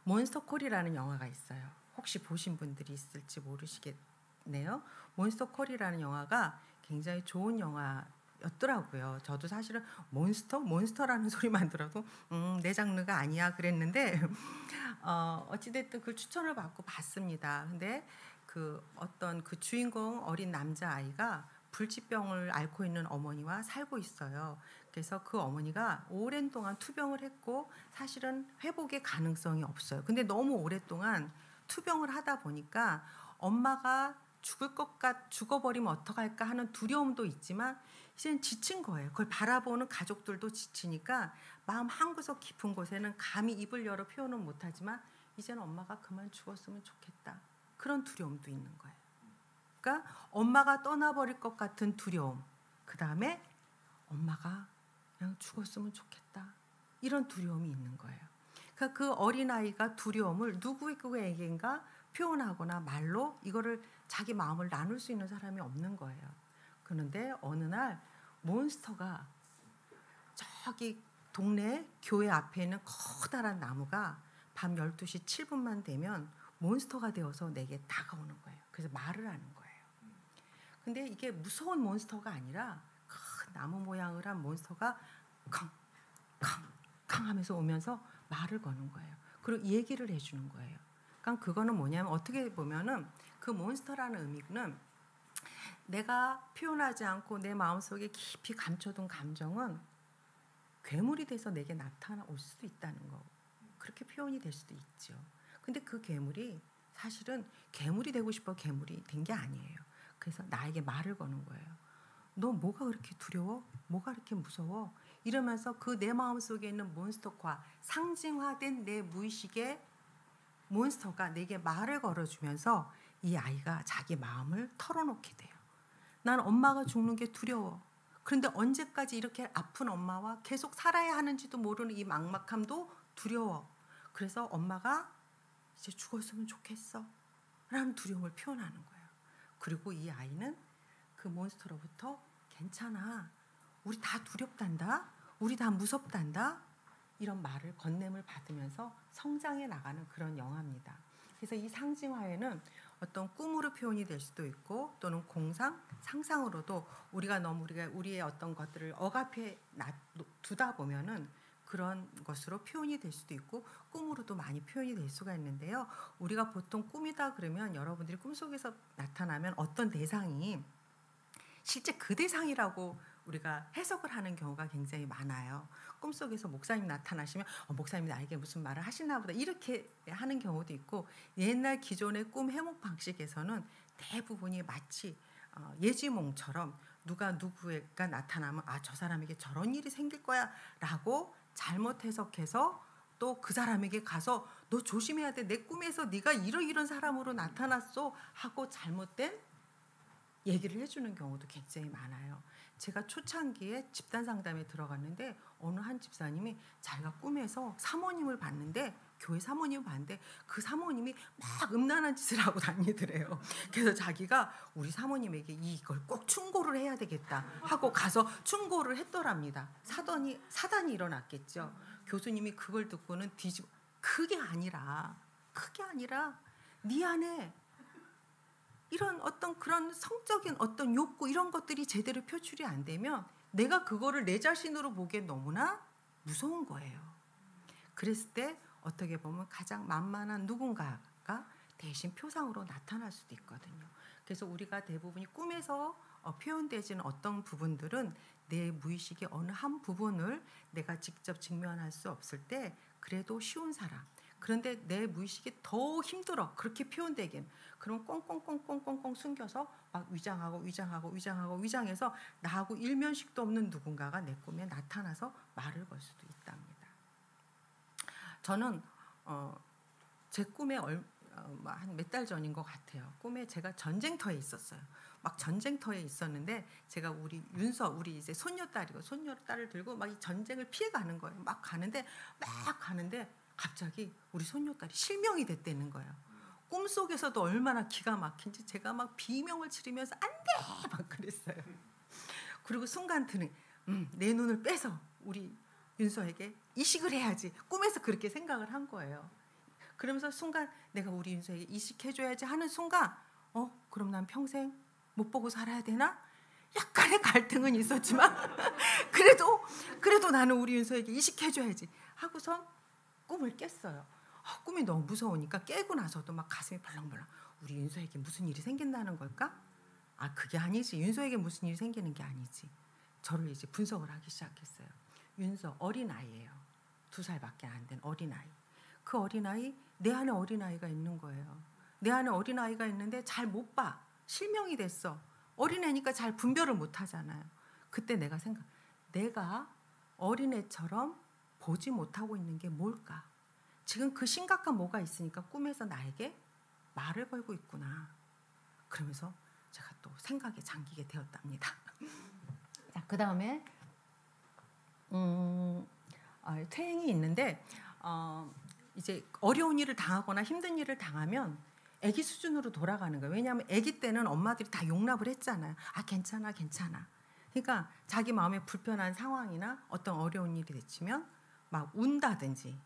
Speaker 1: 몬스터콜이라는 영화가 있어요. 혹시 보신 분들이 있을지 모르시겠네요. 몬스터콜이라는 영화가 굉장히 좋은 영화였더라고요. 저도 사실은 몬스터라는 소리만 들어도 내 장르가 아니야 그랬는데 어찌됐든 그 추천을 받고 봤습니다. 근데 그 어떤 그 주인공 어린 남자아이가 불치병을 앓고 있는 어머니와 살고 있어요. 그래서 그 어머니가 오랜 동안 투병을 했고 사실은 회복의 가능성이 없어요. 근데 너무 오랫동안 투병을 하다 보니까 엄마가 죽어버리면 어떡할까 하는 두려움도 있지만 이제는 지친 거예요. 그걸 바라보는 가족들도 지치니까 마음 한구석 깊은 곳에는 감히 입을 열어 표현은 못하지만 이제는 엄마가 그만 죽었으면 좋겠다. 그런 두려움도 있는 거예요. 그러니까 엄마가 떠나버릴 것 같은 두려움. 그 다음에 엄마가 그냥 죽었으면 좋겠다. 이런 두려움이 있는 거예요. 그러니까 그 어린아이가 두려움을 누구에게인가 표현하거나 말로 이거를 자기 마음을 나눌 수 있는 사람이 없는 거예요. 그런데 어느 날 몬스터가 저기 동네 교회 앞에 있는 커다란 나무가 밤 12시 7분만 되면 몬스터가 되어서 내게 다가오는 거예요. 그래서 말을 하는 거예요. 근데 이게 무서운 몬스터가 아니라 큰 나무 모양을 한 몬스터가 캉 하면서 오면서 말을 거는 거예요. 그리고 얘기를 해주는 거예요. 그러니까 그거는 뭐냐면 어떻게 보면은 그 몬스터라는 의미는 내가 표현하지 않고 내 마음속에 깊이 감춰둔 감정은 괴물이 돼서 내게 나타올 수도 있다는 거. 그렇게 표현이 될 수도 있죠. 근데 그 괴물이 사실은 괴물이 되고 싶어 괴물이 된 게 아니에요. 그래서 나에게 말을 거는 거예요. 너 뭐가 그렇게 두려워? 뭐가 그렇게 무서워? 이러면서 그 내 마음속에 있는 몬스터화, 상징화된 내 무의식의 몬스터가 내게 말을 걸어주면서 이 아이가 자기 마음을 털어놓게 돼요. 난 엄마가 죽는 게 두려워. 그런데 언제까지 이렇게 아픈 엄마와 계속 살아야 하는지도 모르는 이 막막함도 두려워. 그래서 엄마가 이제 죽었으면 좋겠어. 라는 두려움을 표현하는 거예요. 그리고 이 아이는 그 몬스터로부터 괜찮아. 우리 다 두렵단다. 우리 다 무섭단다. 이런 말을 건냄을 받으면서 성장해 나가는 그런 영화입니다. 그래서 이 상징화에는 어떤 꿈으로 표현이 될 수도 있고 또는 공상, 상상으로도 우리가 우리의 어떤 것들을 억압해 두다 보면은 그런 것으로 표현이 될 수도 있고 꿈으로도 많이 표현이 될 수가 있는데요. 우리가 보통 꿈이다 그러면 여러분들이 꿈속에서 나타나면 어떤 대상이 실제 그 대상이라고 우리가 해석을 하는 경우가 굉장히 많아요. 꿈속에서 목사님 나타나시면 목사님이 나에게 무슨 말을 하시나 보다 이렇게 하는 경우도 있고 옛날 기존의 꿈 해목 방식에서는 대부분이 마치 예지몽처럼 누구가 나타나면 저 사람에게 저런 일이 생길 거야 라고 잘못 해석해서 또 그 사람에게 가서 너 조심해야 돼. 내 꿈에서 네가 이런 사람으로 나타났어 하고 잘못된 얘기를 해주는 경우도 굉장히 많아요. 제가 초창기에 집단 상담에 들어갔는데 어느 한 집사님이 자기가 꿈에서 사모님을 봤는데 교회 사모님을 봤는데 그 사모님이 막 음란한 짓을 하고 다니더래요. 그래서 자기가 우리 사모님에게 이걸 꼭 충고를 해야 되겠다 하고 가서 충고를 했더랍니다. 사단이 일어났겠죠. 교수님이 그걸 듣고는 그게 아니라 네 안에 이런 어떤 그런 성적인 어떤 욕구 이런 것들이 제대로 표출이 안 되면 내가 그거를 내 자신으로 보기엔 너무나 무서운 거예요. 그랬을 때 어떻게 보면 가장 만만한 누군가가 대신 표상으로 나타날 수도 있거든요. 그래서 우리가 대부분이 꿈에서 표현되지는 어떤 부분들은 내 무의식의 어느 한 부분을 내가 직접 직면할 수 없을 때 그래도 쉬운 사람. 그런데 내 무의식이 더 힘들어. 그렇게 표현되긴. 그럼 꽁꽁꽁꽁꽁꽁 숨겨서 막 위장해서 나하고 일면식도 없는 누군가가 내 꿈에 나타나서 말을 걸 수도 있답니다. 저는 제 꿈에 한 몇 달 전인 것 같아요. 꿈에 제가 전쟁터에 있었어요. 막 전쟁터에 있었는데 제가 우리 윤서 우리 이제 손녀딸을 들고 막 이 전쟁을 피해 가는 거예요. 막 가는데 갑자기 우리 손녀딸이 실명이 됐다는 거예요. 꿈속에서도 얼마나 기가 막힌지 제가 막 비명을 지르면서 안 돼! 막 그랬어요. 그리고 순간 드는 내 눈을 빼서 우리 윤서에게 이식을 해야지. 꿈에서 그렇게 생각을 한 거예요. 그러면서 순간 내가 우리 윤서에게 이식해줘야지 하는 순간 그럼 난 평생 못 보고 살아야 되나? 약간의 갈등은 있었지만 그래도 나는 우리 윤서에게 이식해줘야지 하고서 꿈을 깼어요. 꿈이 너무 무서우니까 깨고 나서도 막 가슴이 벌렁벌렁. 우리 윤서에게 무슨 일이 생긴다는 걸까? 그게 아니지. 윤서에게 무슨 일이 생기는 게 아니지. 저를 이제 분석을 하기 시작했어요. 윤서 어린아이예요. 2살밖에 안 된 어린아이. 그 어린아이 내 안에 어린아이가 있는 거예요. 내 안에 어린아이가 있는데 잘 못 봐. 실명이 됐어. 어린애니까 잘 분별을 못 하잖아요. 그때 내가 어린애처럼 보지 못하고 있는 게 뭘까? 지금 그 심각한 뭐가 있으니까 꿈에서 나에게 말을 걸고 있구나. 그러면서 제가 또 생각에 잠기게 되었답니다. 자, 그 다음에 퇴행이 있는데 이제 어려운 일을 당하거나 힘든 일을 당하면 아기 수준으로 돌아가는 거예요. 왜냐하면 아기 때는 엄마들이 다 용납을 했잖아요. 괜찮아. 그러니까 자기 마음에 불편한 상황이나 어떤 어려운 일이 닥치면 막 운다든지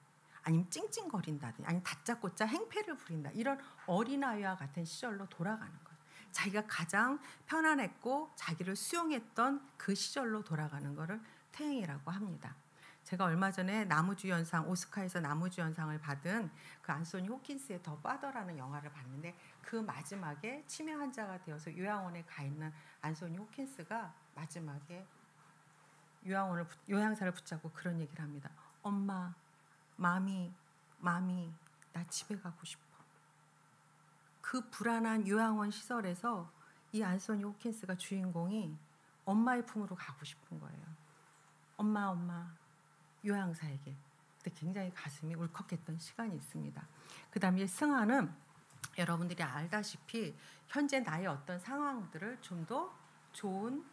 Speaker 1: 아니면 찡찡거린다든지 아니면 다짜고짜 행패를 부린다. 이런 어린아이와 같은 시절로 돌아가는 거예요. 자기가 가장 편안했고 자기를 수용했던 그 시절로 돌아가는 거를 퇴행이라고 합니다. 제가 얼마 전에 나무주연상 오스카에서 나무주연상을 받은 그 안소니 호킨스의 더 파더라는 영화를 봤는데 그 마지막에 치매 환자가 되어서 요양원에 가 있는 안소니 호킨스가 마지막에 요양사를 붙잡고 그런 얘기를 합니다. 엄마, 마미, 나 집에 가고 싶어. 그 불안한 요양원 시설에서 이 안소니 호킨스가 주인공이 엄마의 품으로 가고 싶은 거예요. 엄마, 요양사에게. 그때 굉장히 가슴이 울컥했던 시간이 있습니다. 그 다음에 승화는 여러분들이 알다시피 현재 나의 어떤 상황들을 좀 더 좋은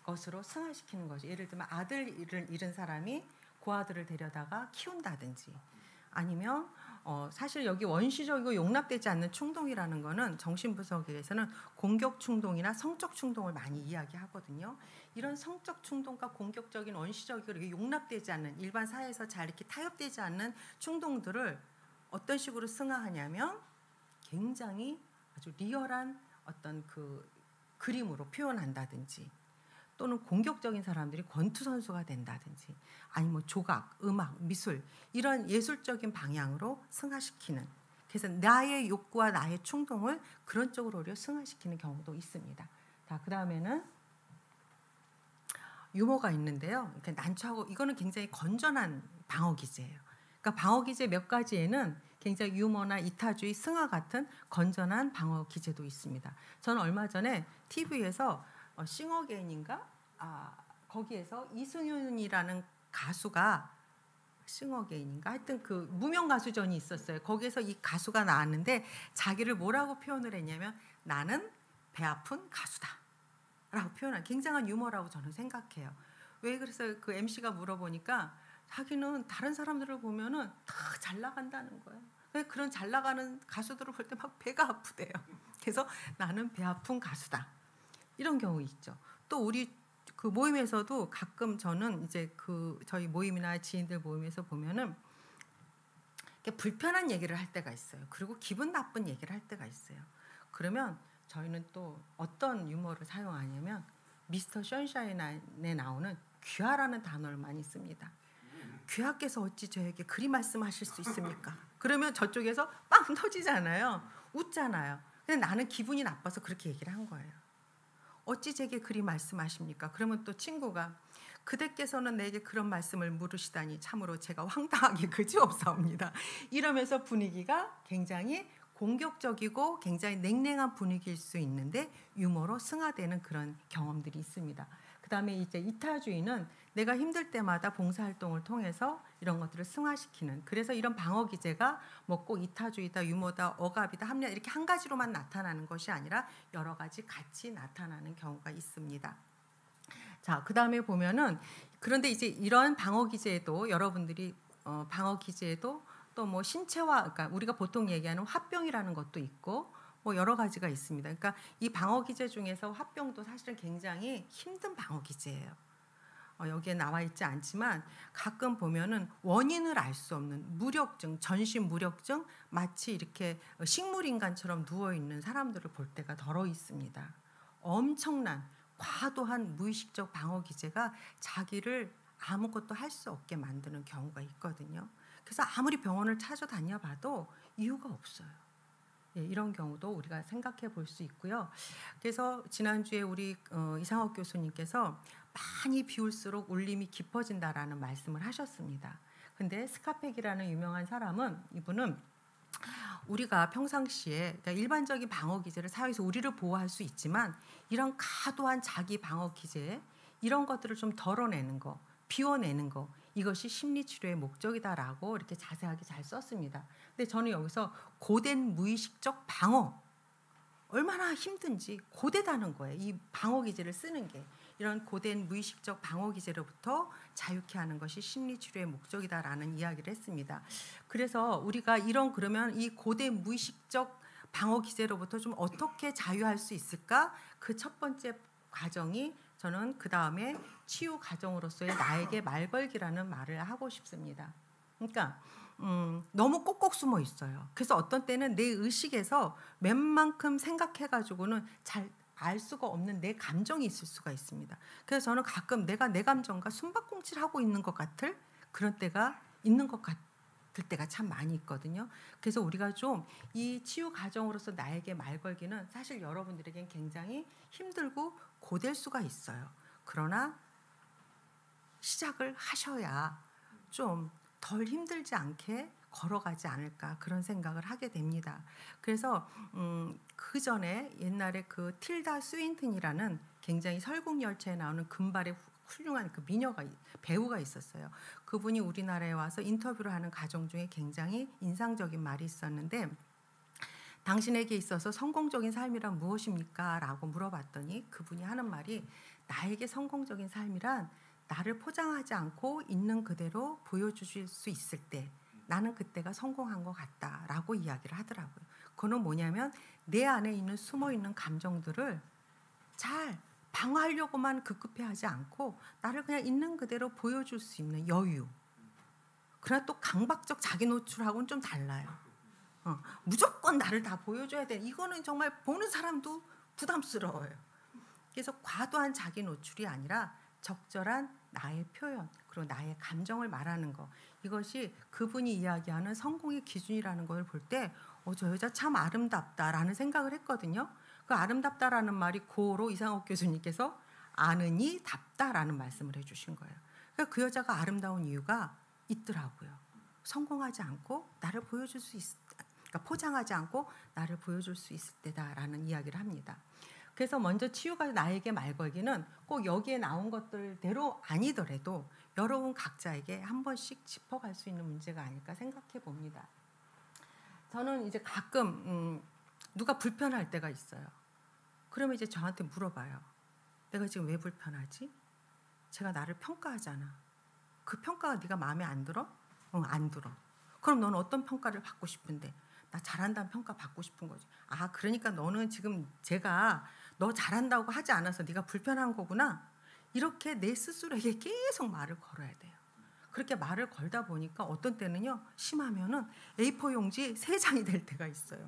Speaker 1: 것으로 승화시키는 거죠. 예를 들면 아들을 잃은 사람이 그 아들을 데려다가 키운다든지 아니면 사실 여기 원시적이고 용납되지 않는 충동이라는 거는 정신분석에서는 공격 충동이나 성적 충동을 많이 이야기하거든요. 이런 성적 충동과 공격적인 원시적이고 용납되지 않는 일반 사회에서 잘 이렇게 타협되지 않는 충동들을 어떤 식으로 승화하냐면 굉장히 아주 리얼한 어떤 그 그림으로 표현한다든지 또는 공격적인 사람들이 권투선수가 된다든지 아니면 뭐 조각, 음악, 미술 이런 예술적인 방향으로 승화시키는 그래서 나의 욕구와 나의 충동을 그런 쪽으로 오히려 승화시키는 경우도 있습니다. 자, 그 다음에는 유머가 있는데요. 난처하고 이거는 굉장히 건전한 방어기제예요. 그러니까 방어기제 몇 가지에는 굉장히 유머나 이타주의, 승화 같은 건전한 방어기제도 있습니다. 저는 얼마 전에 TV에서 싱어게인인가? 거기에서 이승윤이라는 가수가 싱어게인인가? 하여튼 그 무명 가수전이 있었어요. 거기에서 이 가수가 나왔는데 자기를 뭐라고 표현을 했냐면 나는 배 아픈 가수다 라고 표현한 굉장한 유머라고 저는 생각해요. 왜 그래서 그 MC가 물어보니까 자기는 다른 사람들을 보면은 다 잘 나간다는 거예요. 그런 잘 나가는 가수들을 볼 때 막 배가 아프대요. 그래서 나는 배 아픈 가수다. 이런 경우 있죠. 또 우리 그 모임에서도 가끔 저는 이제 그 저희 모임이나 지인들 모임에서 보면은 불편한 얘기를 할 때가 있어요. 그리고 기분 나쁜 얘기를 할 때가 있어요. 그러면 저희는 또 어떤 유머를 사용하냐면 미스터 션샤인에 나오는 귀하라는 단어를 많이 씁니다. 귀하께서 어찌 저에게 그리 말씀하실 수 있습니까? 그러면 저쪽에서 빵 터지잖아요. 웃잖아요. 근데 나는 기분이 나빠서 그렇게 얘기를 한 거예요. 어찌 제게 그리 말씀하십니까? 그러면 또 친구가 그대께서는 내게 그런 말씀을 물으시다니 참으로 제가 황당하게 그지없사옵니다. 이러면서 분위기가 굉장히 공격적이고 굉장히 냉랭한 분위기일 수 있는데 유머로 승화되는 그런 경험들이 있습니다. 그다음에 이제 이타주의는 내가 힘들 때마다 봉사활동을 통해서 이런 것들을 승화시키는, 그래서 이런 방어 기제가 뭐 꼭 이타주의다, 유머다, 억압이다, 합리화 이렇게 한 가지로만 나타나는 것이 아니라 여러 가지 같이 나타나는 경우가 있습니다. 자, 그다음에 보면은 그런데 이제 이런 방어 기제에도 여러분들이 방어 기제에도 또 뭐 신체화, 그러니까 우리가 보통 얘기하는 화병이라는 것도 있고 뭐 여러 가지가 있습니다. 그러니까 이 방어 기제 중에서 화병도 사실은 굉장히 힘든 방어 기제예요. 여기에 나와 있지 않지만 가끔 보면은 원인을 알 수 없는 무력증, 전신 무력증, 마치 이렇게 식물인간처럼 누워 있는 사람들을 볼 때가 더러 있습니다. 엄청난 과도한 무의식적 방어 기제가 자기를 아무것도 할 수 없게 만드는 경우가 있거든요. 그래서 아무리 병원을 찾아다녀 봐도 이유가 없어요. 예, 이런 경우도 우리가 생각해 볼 수 있고요. 그래서 지난주에 우리 이상옥 교수님께서 많이 비울수록 울림이 깊어진다라는 말씀을 하셨습니다. 근데 스카펙이라는 유명한 사람은, 이분은 우리가 평상시에 그러니까 일반적인 방어 기제를 사용해서 우리를 보호할 수 있지만 이런 과도한 자기 방어 기제, 이런 것들을 좀 덜어내는 거, 비워내는 거, 이것이 심리치료의 목적이다라고 이렇게 자세하게 잘 썼습니다. 근데 저는 여기서 고된 무의식적 방어, 얼마나 힘든지 고되다는 거예요. 이 방어 기제를 쓰는 게. 이런 고된 무의식적 방어 기제로부터 자유케 하는 것이 심리치료의 목적이다라는 이야기를 했습니다. 그래서 우리가 그러면 이 고된 무의식적 방어 기제로부터 좀 어떻게 자유할 수 있을까? 그 첫 번째 과정이, 저는 그 다음에 치유 과정으로서의 나에게 말걸기라는 말을 하고 싶습니다. 그러니까 너무 꼭꼭 숨어 있어요. 그래서 어떤 때는 내 의식에서 웬만큼 생각해가지고는 잘 알 수가 없는 내 감정이 있을 수가 있습니다. 그래서 저는 가끔 내가 내 감정과 숨바꿈질하고 있는 것 같을 그런 때가 있는 것 같을 때가 참 많이 있거든요. 그래서 우리가 좀 이 치유 과정으로서 나에게 말 걸기는 사실 여러분들에겐 굉장히 힘들고 고될 수가 있어요. 그러나 시작을 하셔야 좀 덜 힘들지 않게 걸어가지 않을까, 그런 생각을 하게 됩니다. 그래서 그 전에 옛날에 그 틸다 스윈튼이라는 굉장히 설국열차에 나오는 금발의 훌륭한 그 배우가 있었어요. 그분이 우리나라에 와서 인터뷰를 하는 과정 중에 굉장히 인상적인 말이 있었는데, 당신에게 있어서 성공적인 삶이란 무엇입니까? 라고 물어봤더니 그분이 하는 말이, 나에게 성공적인 삶이란 나를 포장하지 않고 있는 그대로 보여주실 수 있을 때 나는 그때가 성공한 것 같다라고 이야기를 하더라고요. 그거는 뭐냐면 내 안에 있는 숨어있는 감정들을 잘 방어하려고만 급급해하지 않고 나를 그냥 있는 그대로 보여줄 수 있는 여유. 그러나 또 강박적 자기 노출하고는 좀 달라요. 무조건 나를 다 보여줘야 돼. 이거는 정말 보는 사람도 부담스러워요. 그래서 과도한 자기 노출이 아니라 적절한 나의 표현, 그리고 나의 감정을 말하는 거, 이것이 그분이 이야기하는 성공의 기준이라는 걸 볼 때 저 여자 참 아름답다라는 생각을 했거든요. 그 아름답다라는 말이 고로 이상옥 교수님께서 아느니 답다라는 말씀을 해주신 거예요. 그러니까 그 여자가 아름다운 이유가 있더라고요. 성공하지 않고 나를 보여줄 수 그러니까 포장하지 않고 나를 보여줄 수 있을 때다라는 이야기를 합니다. 그래서 먼저 치유가 나에게 말 걸기는 꼭 여기에 나온 것들대로 아니더라도 여러분 각자에게 한 번씩 짚어갈 수 있는 문제가 아닐까 생각해 봅니다. 저는 이제 가끔 누가 불편할 때가 있어요. 그러면 이제 저한테 물어봐요. 내가 지금 왜 불편하지? 제가 나를 평가하잖아. 그 평가가 네가 마음에 안 들어? 응, 안 들어. 그럼 너는 어떤 평가를 받고 싶은데? 나 잘한다는 평가 받고 싶은 거지. 아, 그러니까 너는 지금 제가 너 잘한다고 하지 않아서 네가 불편한 거구나. 이렇게 내 스스로에게 계속 말을 걸어야 돼요. 그렇게 말을 걸다 보니까 어떤 때는요, 심하면은 A4 용지 3장이 될 때가 있어요.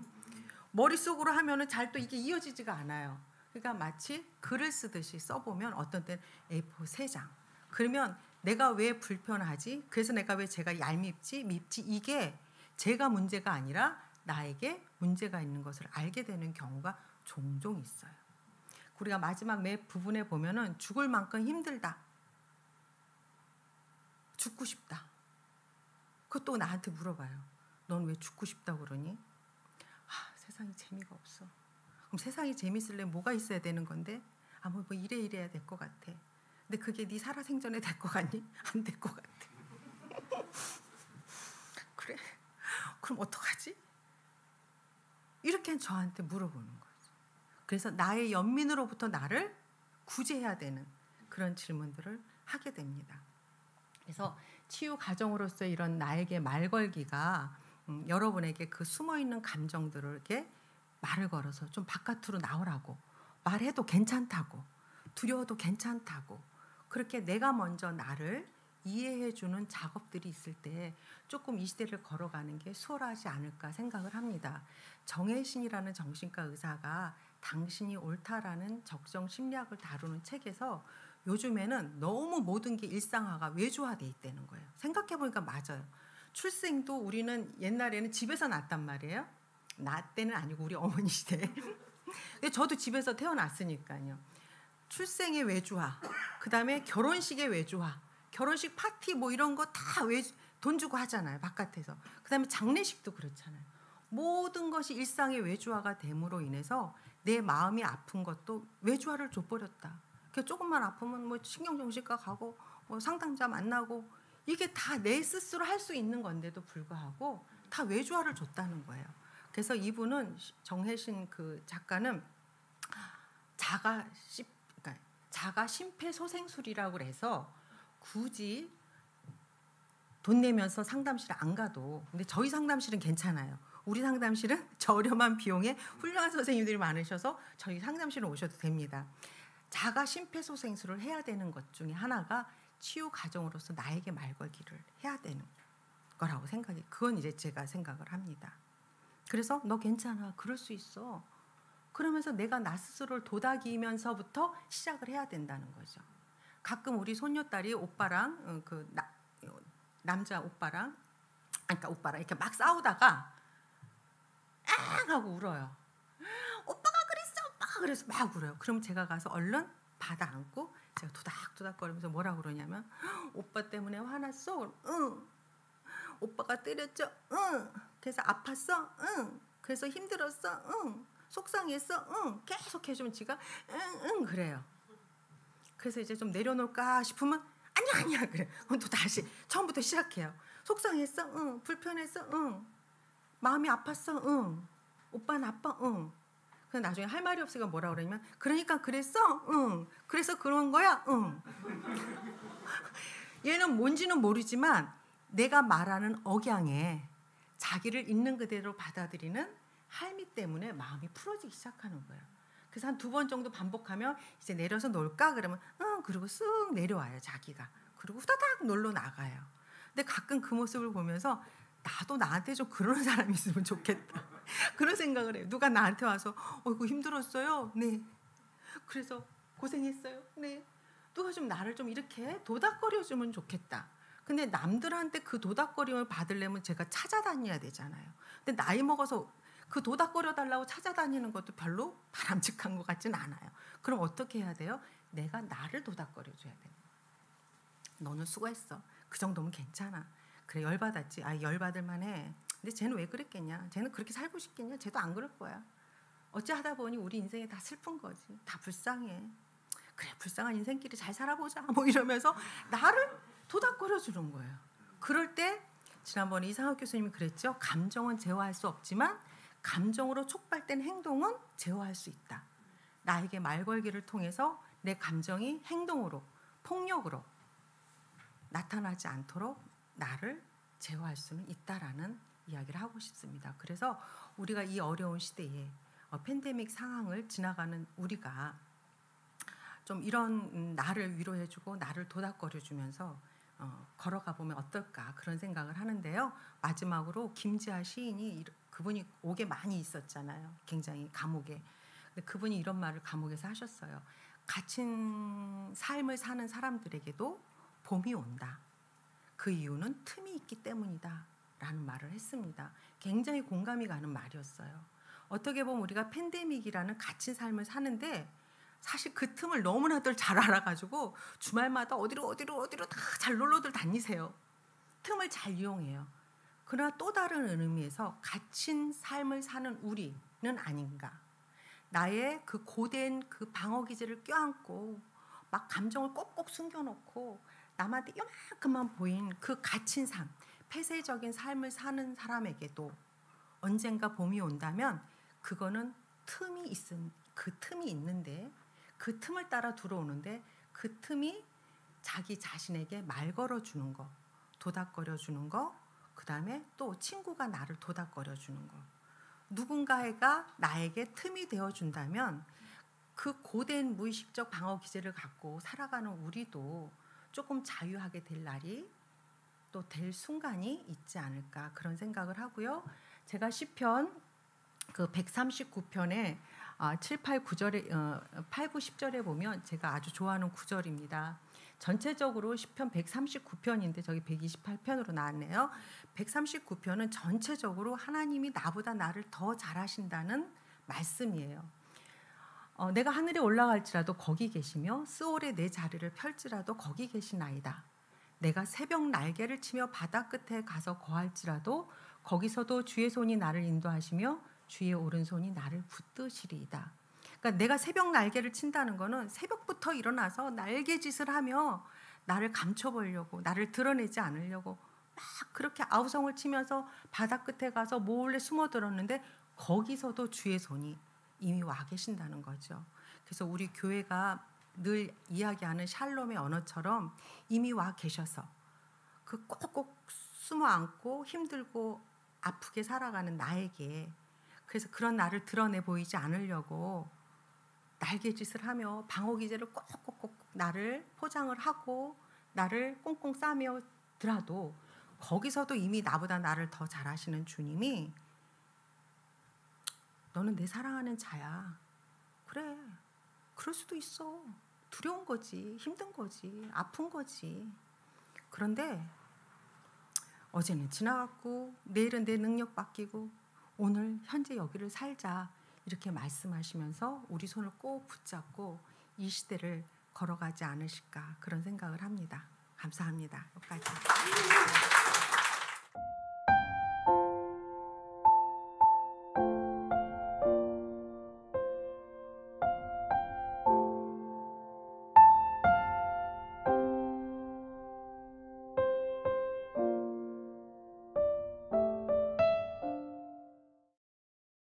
Speaker 1: 머릿속으로 하면은 잘 또 이게 이어지지가 않아요. 그러니까 마치 글을 쓰듯이 써보면 어떤 때는 A4 3장. 그러면 내가 왜 불편하지? 그래서 내가 왜 제가 얄밉지? 밉지? 이게 제가 문제가 아니라 나에게 문제가 있는 것을 알게 되는 경우가 종종 있어요. 우리가 마지막 매 부분에 보면은 죽을 만큼 힘들다. 죽고 싶다. 그것도 나한테 물어봐요. 넌 왜 죽고 싶다고 그러니? 세상이 재미가 없어. 그럼 세상이 재밌으려면 뭐가 있어야 되는 건데? 뭐 이래야 될 것 같아. 근데 그게 네 살아생전에 될 것 같니? 안 될 것 같아. 그래? 그럼 어떡하지? 이렇게 저한테 물어보는 거죠. 그래서 나의 연민으로부터 나를 구제해야 되는 그런 질문들을 하게 됩니다. 그래서 치유 과정으로서 이런 나에게 말 걸기가 여러분에게 그 숨어있는 감정들을 이렇게 말을 걸어서 좀 바깥으로 나오라고, 말해도 괜찮다고, 두려워도 괜찮다고, 그렇게 내가 먼저 나를 이해해주는 작업들이 있을 때 조금 이 시대를 걸어가는 게 수월하지 않을까 생각을 합니다. 정혜신이라는 정신과 의사가 당신이 옳다라는 적정 심리학을 다루는 책에서 요즘에는 너무 모든 게 일상화가 외주화돼 있다는 거예요. 생각해보니까 맞아요. 출생도 우리는 옛날에는 집에서 낳았단 말이에요. 나 때는 아니고 우리 어머니 시대에. 저도 집에서 태어났으니까요. 출생의 외주화, 그 다음에 결혼식의 외주화, 결혼식 파티 뭐 이런 거 다 돈 주고 하잖아요. 바깥에서. 그 다음에 장례식도 그렇잖아요. 모든 것이 일상의 외주화가 됨으로 인해서 내 마음이 아픈 것도 외주화를 줘버렸다. 조금만 아프면 뭐 신경정신과 가고 뭐 상담자 만나고 이게 다 내 스스로 할 수 있는 건데도 불구하고 다 외주화를 줬다는 거예요. 그래서 이분은 정혜신 그 작가는 자가 심폐소생술이라고 그래서 굳이 돈 내면서 상담실에 안 가도, 근데 저희 상담실은 괜찮아요. 우리 상담실은 저렴한 비용에 훌륭한 선생님들이 많으셔서 저희 상담실에 오셔도 됩니다. 자가 심폐소생술을 해야 되는 것 중에 하나가 치유 과정으로서 나에게 말 걸기를 해야 되는 거라고 생각이, 그건 이제 제가 생각을 합니다. 그래서 너 괜찮아, 그럴 수 있어. 그러면서 내가 나 스스로를 도닥이면서부터 시작을 해야 된다는 거죠. 가끔 우리 손녀딸이 오빠랑 남자 오빠랑, 그러니까 오빠랑 이렇게 막 싸우다가 앙 하고 울어요. 오빠가 그래서 막 울어요. 그럼 제가 가서 얼른 받아 안고 제가 도닥도닥거리면서 뭐라고 그러냐면, 오빠 때문에 화났어? 응. 오빠가 때렸죠? 응. 그래서 아팠어? 응. 그래서 힘들었어? 응. 속상했어? 응. 계속 해주면 지가 응 그래요. 그래서 이제 좀 내려놓을까 싶으면 아니야 그래. 그럼 또 다시 처음부터 시작해요. 속상했어? 응. 불편했어? 응. 마음이 아팠어? 응. 오빠는 아파? 응. 그래서 나중에 할 말이 없으니까 뭐라 그러냐면, 그러니까 그랬어? 응. 그래서 그런 거야? 응. 얘는 뭔지는 모르지만 내가 말하는 억양에 자기를 있는 그대로 받아들이는 할미 때문에 마음이 풀어지기 시작하는 거예요. 그래서 한 2번 정도 반복하면 이제 내려서 놀까? 그러면 응. 그리고 쓱 내려와요, 자기가. 그리고 후다닥 놀러 나가요. 근데 가끔 그 모습을 보면서 나도 나한테 좀 그러는 사람이 있으면 좋겠다. 그런 생각을 해요. 누가 나한테 와서 이거 힘들었어요? 네. 그래서 고생했어요? 네. 누가 좀 나를 좀 이렇게 도닥거려주면 좋겠다. 근데 남들한테 그 도닥거림을 받으려면 제가 찾아다녀야 되잖아요. 근데 나이 먹어서 그 도닥거려 달라고 찾아다니는 것도 별로 바람직한 것 같진 않아요. 그럼 어떻게 해야 돼요? 내가 나를 도닥거려줘야 돼요. 너는 수고했어. 그 정도면 괜찮아. 그래, 열받았지. 열받을 만해. 근데 쟤는 왜 그랬겠냐? 쟤는 그렇게 살고 싶겠냐? 쟤도 안 그럴 거야. 어찌 하다 보니 우리 인생이 다 슬픈 거지. 다 불쌍해. 그래, 불쌍한 인생끼리 잘 살아보자. 뭐 이러면서 나를 도닥거려 주는 거예요. 그럴 때 지난번에 이상학 교수님이 그랬죠. 감정은 제어할 수 없지만 감정으로 촉발된 행동은 제어할 수 있다. 나에게 말 걸기를 통해서 내 감정이 행동으로, 폭력으로 나타나지 않도록 나를 제어할 수는 있다라는 이야기를 하고 싶습니다. 그래서 우리가 이 어려운 시대에 팬데믹 상황을 지나가는 우리가 좀 이런 나를 위로해주고 나를 도닥거려주면서 걸어가 보면 어떨까 그런 생각을 하는데요. 마지막으로 김지아 시인이 그분이 옥에 많이 있었잖아요. 굉장히 감옥에. 근데 그분이 이런 말을 감옥에서 하셨어요. 갇힌 삶을 사는 사람들에게도 봄이 온다. 그 이유는 틈이 있기 때문이다. 라는 말을 했습니다. 굉장히 공감이 가는 말이었어요. 어떻게 보면 우리가 팬데믹이라는 갇힌 삶을 사는데 사실 그 틈을 너무나들 잘 알아가지고 주말마다 어디로 다 잘 놀러들 다니세요. 틈을 잘 이용해요. 그러나 또 다른 의미에서 갇힌 삶을 사는 우리는 아닌가. 나의 그 고된 그 방어 기제를 껴안고 막 감정을 꼭꼭 숨겨놓고 남한테 요만큼만 보인 그 갇힌 삶, 폐쇄적인 삶을 사는 사람에게도 언젠가 봄이 온다면 그거는 그 틈이 있는데 그 틈을 따라 들어오는데 그 틈이 자기 자신에게 말 걸어주는 거, 도닥거려주는 거, 그 다음에 또 친구가 나를 도닥거려주는 거. 누군가가 나에게 틈이 되어준다면 그 고된 무의식적 방어 기제를 갖고 살아가는 우리도 조금 자유하게 될 날이 또 될 순간이 있지 않을까 그런 생각을 하고요. 제가 시편 그 139편에 7, 8, 9절에 8, 9, 10절에 보면 제가 아주 좋아하는 구절입니다. 전체적으로 시편 139편인데 저기 128편으로 나왔네요. 139편은 전체적으로 하나님이 나보다 나를 더 잘하신다는 말씀이에요. 내가 하늘에 올라갈지라도 거기 계시며 스올에 내 자리를 펼지라도 거기 계시나이다. 내가 새벽 날개를 치며 바다 끝에 가서 거할지라도 거기서도 주의 손이 나를 인도하시며 주의 오른손이 나를 붙드시리이다. 그러니까 내가 새벽 날개를 친다는 거는 새벽부터 일어나서 날개짓을 하며 나를 감춰보려고, 나를 드러내지 않으려고 막 그렇게 아우성을 치면서 바다 끝에 가서 몰래 숨어들었는데 거기서도 주의 손이 이미 와 계신다는 거죠. 그래서 우리 교회가 늘 이야기하는 샬롬의 언어처럼 이미 와 계셔서 그 꼭꼭 숨어 앉고 힘들고 아프게 살아가는 나에게, 그래서 그런 나를 드러내 보이지 않으려고 날개짓을 하며 방어 기제를 꼭꼭꼭 나를 포장을 하고 나를 꽁꽁 싸매더라도 거기서도 이미 나보다 나를 더 잘하시는 주님이 너는 내 사랑하는 자야. 그래. 그럴 수도 있어. 두려운 거지. 힘든 거지. 아픈 거지. 그런데 어제는 지나갔고 내일은 내 능력 바뀌고 오늘 현재 여기를 살자. 이렇게 말씀하시면서 우리 손을 꼭 붙잡고 이 시대를 걸어가지 않으실까 그런 생각을 합니다. 감사합니다. 여기까지.